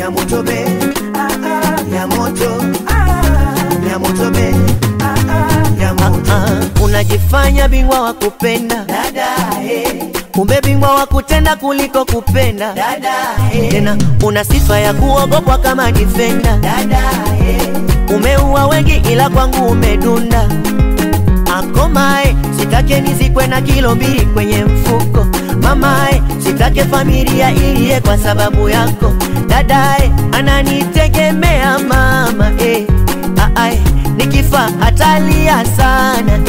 ya moto be, ya moto, ya moto be, ya moto. Unajifanya bingwa wa kupenda dada, kumbe bingwa wa kutenda kuliko kupenda dada. Tena una sifa ya kuogopwa kama defender dada. Umeua wengi ila kwangu umedunda. Akomae, sitake nizikwe na kilo 2 kwenye mfuko. Mamae, sitake familia ilie kwa sababu yako. Dadae, ananitegemea mama nikifa atalia sana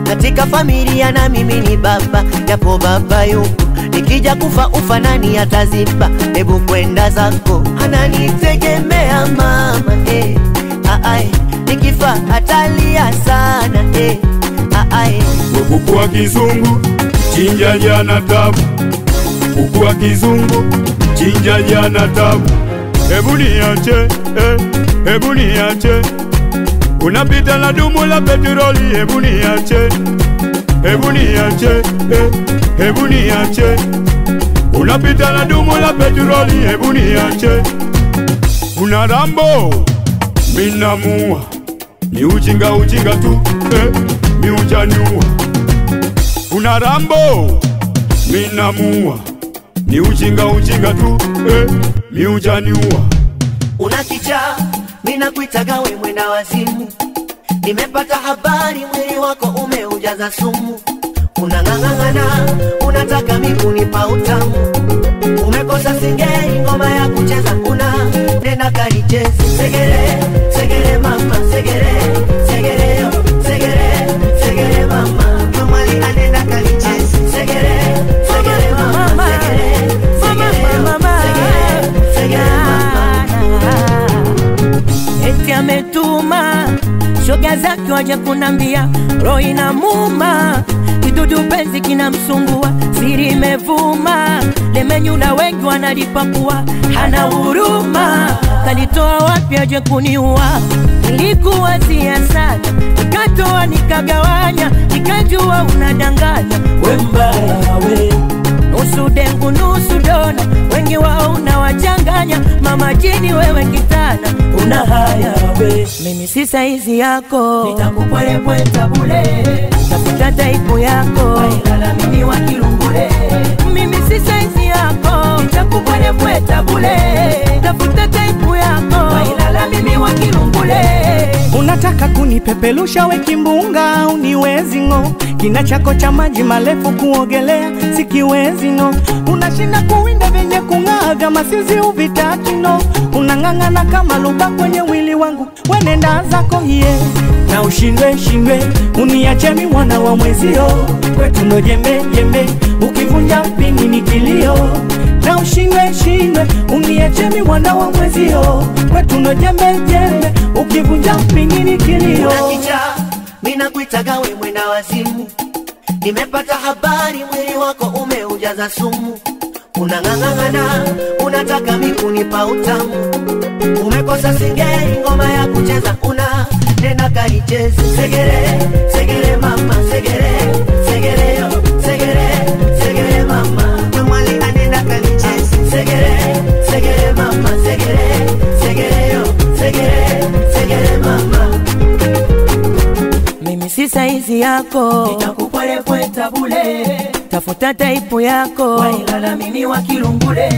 katika familia na mimi ni baba, japo baba yuko. Nikija kufa ufa nani ataziba? Hebu kwenda zako. Ananitegemea mama nikifa atalia sana kuku wa kizungu chinja jana tabu, kuku wa kizungu chinja jana tabu. Hebu niache, hebu niache, unapita na dumu la petroli. Hebu niache, hebu niache, hebu niache, unapita na dumu la petroli. Hebu niache, una Rambo minamua, ni ujinga ujinga tu mi ujaniua. Una Rambo minamua, ni ujinga ujinga tu mi ujaniua. Una kichaa, mina kuitaga we mwenda wazimu. Nimepata habari mwili wako umeujaza sumu. Unang'ang'ana, unataka mikunipa utamu. Umekosa singeli ngoma ya kucheza, una nena kalichezi. Segere, segere mama, segere, segere yo, segere, segere mama. Mwali anena kalichezi. Segere, segere mama, segere, segere mama, segere, segere mama. Eti ametuma shoga zake waje kunambia, roho inamuma, kidudu penzi kinamsumbua, siri imevuma, lemenyula wengi wanalipakua, hana huruma, kalitoa wapi aje kuniua? Nilikuwa sana, nikatoa nikagawanya, nikajua unadanganya. We mbaya we, nusu dengu nusu dona, wengi wao unawachanganya. Mama jini wewe kitana, una haya we. Mimi si saizi yako, nitakupwelepweta bule, tafuta taipu yako, wailala mimi wa kilungule. Mimi si saizi yako, nitakupwelepweta bule, tafuta taipu yako, wailala mimi wa kilungule. Unataka kunipepelusha we kimbunga, uniwezi ngo. Kina chako cha maji marefu kuogelea sikiwezi no. Unashinda kuwinda venye kung'aa masizi uvitaki no. Unang'ang'ana kama luba kwenye wili wangu, wenenda zako hiye. Na ushindwe shindwe, uniache mi mwana wa mwezio. Kwetu no jembe jembe, ukivunja mpini ni kilio. Na ushindwe shindwe, uniache mi mwana wa mwezio. Kwetu no jembe jembe, ukivunja mpini ni kilio. Una kichaa, mina kuitaga we mwenda wazimu. Nimepata habari mwili wako umeujaza sumu. Unang'ang'ana, unataka mikunipa utamu. Umekosa singeli ngoma ya kucheza, una nena kalichezi. Segere, segere mama, segere, segere yo, segere, segere mama. Mwali anena kalichezi. Segere, segere mama, segere, segere yo, segere, segere mama. Mimi si saizi yako, nitakupwelepweta bule, tafuta taipu yako, wailala mimi wa kilungule.